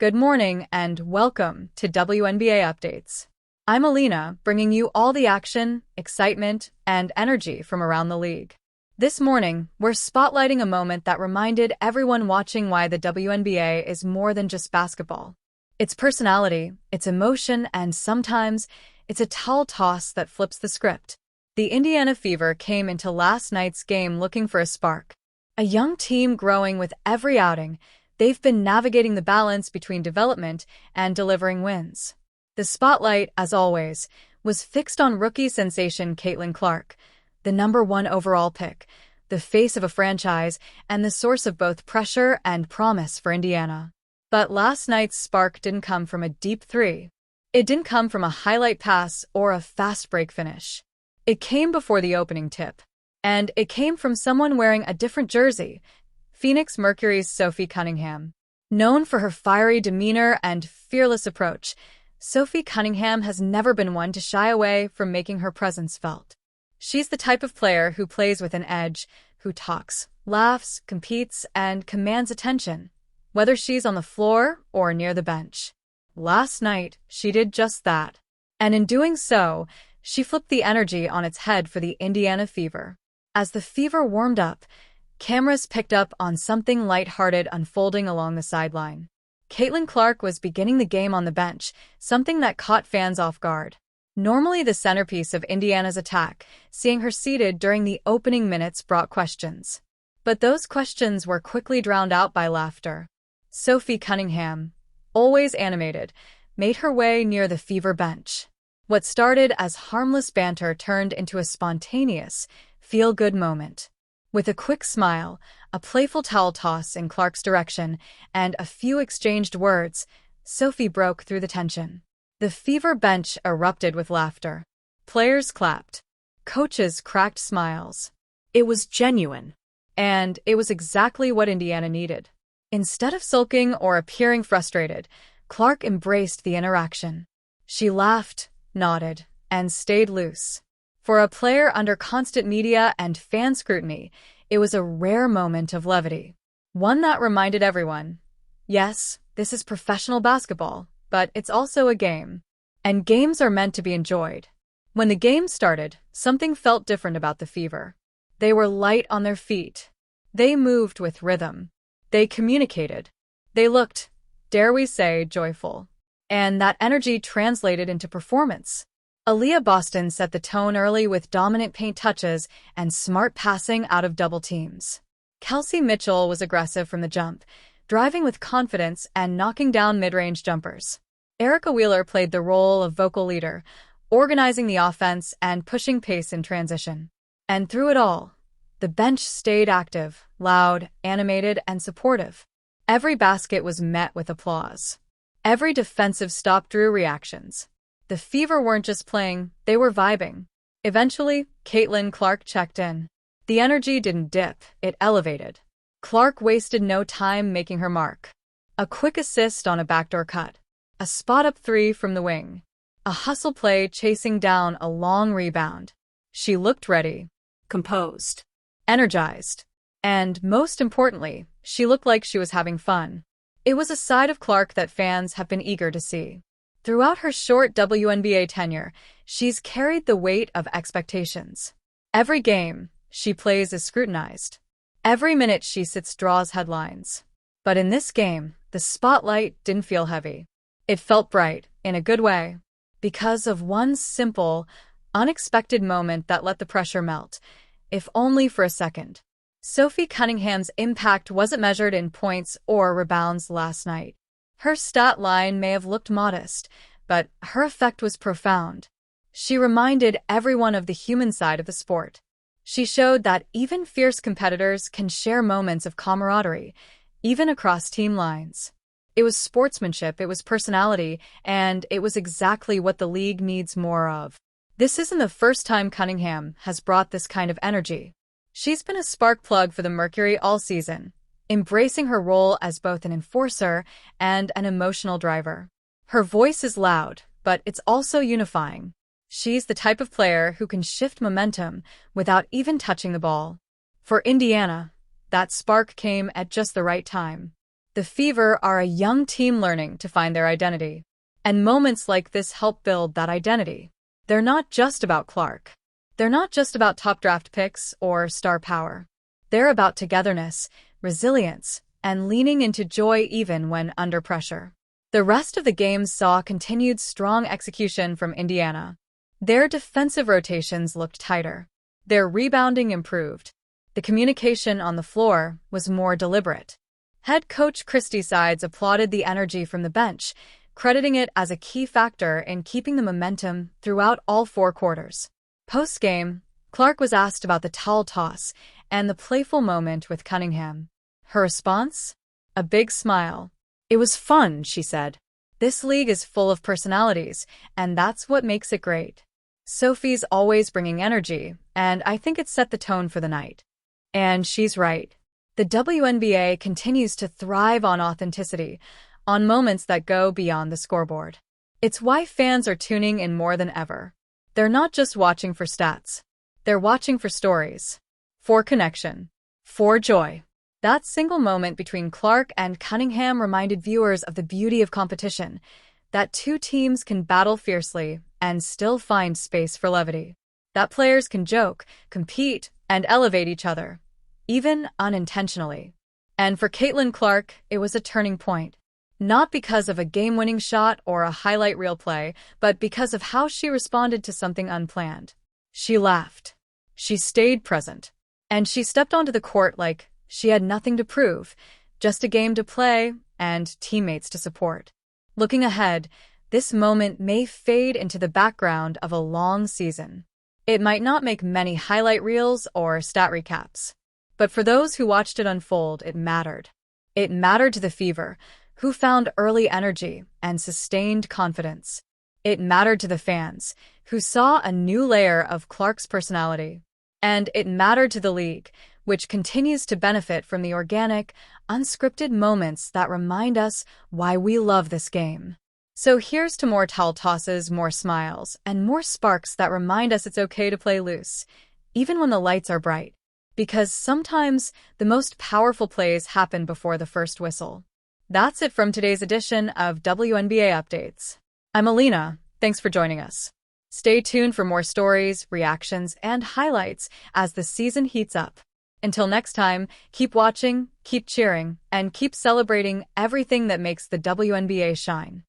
Good morning and welcome to WNBA Updates. I'm Alina, bringing you all the action, excitement, and energy from around the league. This morning, we're spotlighting a moment that reminded everyone watching why the WNBA is more than just basketball. It's personality, it's emotion, and sometimes it's a towel toss that flips the script. The Indiana Fever came into last night's game looking for a spark. A young team growing with every outing, they've been navigating the balance between development and delivering wins. The spotlight, as always, was fixed on rookie sensation Caitlin Clark, the #1 overall pick, the face of a franchise, and the source of both pressure and promise for Indiana. But last night's spark didn't come from a deep three. It didn't come from a highlight pass or a fast break finish. It came before the opening tip. And it came from someone wearing a different jersey, Phoenix Mercury's Sophie Cunningham. Known for her fiery demeanor and fearless approach, Sophie Cunningham has never been one to shy away from making her presence felt. She's the type of player who plays with an edge, who talks, laughs, competes, and commands attention, whether she's on the floor or near the bench. Last night, she did just that. And in doing so, she flipped the energy on its head for the Indiana Fever. As the Fever warmed up, cameras picked up on something lighthearted unfolding along the sideline. Caitlin Clark was beginning the game on the bench, something that caught fans off guard. Normally the centerpiece of Indiana's attack, seeing her seated during the opening minutes brought questions. But those questions were quickly drowned out by laughter. Sophie Cunningham, always animated, made her way near the Fever bench. What started as harmless banter turned into a spontaneous, feel-good moment. With a quick smile, a playful towel toss in Clark's direction, and a few exchanged words, Sophie broke through the tension. The Fever bench erupted with laughter. Players clapped. Coaches cracked smiles. It was genuine. And it was exactly what Indiana needed. Instead of sulking or appearing frustrated, Clark embraced the interaction. She laughed, nodded, and stayed loose. For a player under constant media and fan scrutiny, it was a rare moment of levity. One that reminded everyone, yes, this is professional basketball, but it's also a game. And games are meant to be enjoyed. When the game started, something felt different about the Fever. They were light on their feet. They moved with rhythm. They communicated. They looked, dare we say, joyful. And that energy translated into performance. Alina Boston set the tone early with dominant paint touches and smart passing out of double teams. Kelsey Mitchell was aggressive from the jump, driving with confidence and knocking down mid-range jumpers. Erica Wheeler played the role of vocal leader, organizing the offense and pushing pace in transition. And through it all, the bench stayed active, loud, animated, and supportive. Every basket was met with applause. Every defensive stop drew reactions. The Fever weren't just playing, they were vibing. Eventually, Caitlin Clark checked in. The energy didn't dip, it elevated. Clark wasted no time making her mark. A quick assist on a backdoor cut. A spot-up three from the wing. A hustle play chasing down a long rebound. She looked ready, composed, energized. And most importantly, she looked like she was having fun. It was a side of Clark that fans have been eager to see. Throughout her short WNBA tenure, she's carried the weight of expectations. Every game she plays is scrutinized. Every minute she sits draws headlines. But in this game, the spotlight didn't feel heavy. It felt bright, in a good way, because of one simple, unexpected moment that let the pressure melt, if only for a second. Sophie Cunningham's impact wasn't measured in points or rebounds last night. Her stat line may have looked modest, but her effect was profound. She reminded everyone of the human side of the sport. She showed that even fierce competitors can share moments of camaraderie, even across team lines. It was sportsmanship, it was personality, and it was exactly what the league needs more of. This isn't the first time Cunningham has brought this kind of energy. She's been a spark plug for the Mercury all season, embracing her role as both an enforcer and an emotional driver. Her voice is loud, but it's also unifying. She's the type of player who can shift momentum without even touching the ball. For Indiana, that spark came at just the right time. The Fever are a young team learning to find their identity. And moments like this help build that identity. They're not just about Clark. They're not just about top draft picks or star power. They're about togetherness, resilience, and leaning into joy even when under pressure. The rest of the game saw continued strong execution from Indiana. Their defensive rotations looked tighter. Their rebounding improved. The communication on the floor was more deliberate. Head coach Christie Sides applauded the energy from the bench, crediting it as a key factor in keeping the momentum throughout all 4 quarters. Post-game, Clark was asked about the towel toss and the playful moment with Cunningham. Her response? A big smile. "It was fun," she said. "This league is full of personalities, and that's what makes it great." Sophie's always bringing energy, and I think it set the tone for the night. And she's right. The WNBA continues to thrive on authenticity, on moments that go beyond the scoreboard. It's why fans are tuning in more than ever. They're not just watching for stats. They're watching for stories, for connection, for joy. That single moment between Clark and Cunningham reminded viewers of the beauty of competition, that 2 teams can battle fiercely and still find space for levity. That players can joke, compete, and elevate each other, even unintentionally. And for Caitlin Clark, it was a turning point. Not because of a game-winning shot or a highlight reel play, but because of how she responded to something unplanned. She laughed. She stayed present. And she stepped onto the court like she had nothing to prove, just a game to play and teammates to support. Looking ahead, this moment may fade into the background of a long season. It might not make many highlight reels or stat recaps. But for those who watched it unfold, it mattered. It mattered to the Fever, who found early energy and sustained confidence. It mattered to the fans, who saw a new layer of Clark's personality. And it mattered to the league, which continues to benefit from the organic, unscripted moments that remind us why we love this game. So here's to more towel tosses, more smiles, and more sparks that remind us it's okay to play loose, even when the lights are bright. Because sometimes the most powerful plays happen before the first whistle. That's it from today's edition of WNBA Updates. I'm Alina. Thanks for joining us. Stay tuned for more stories, reactions, and highlights as the season heats up. Until next time, keep watching, keep cheering, and keep celebrating everything that makes the WNBA shine.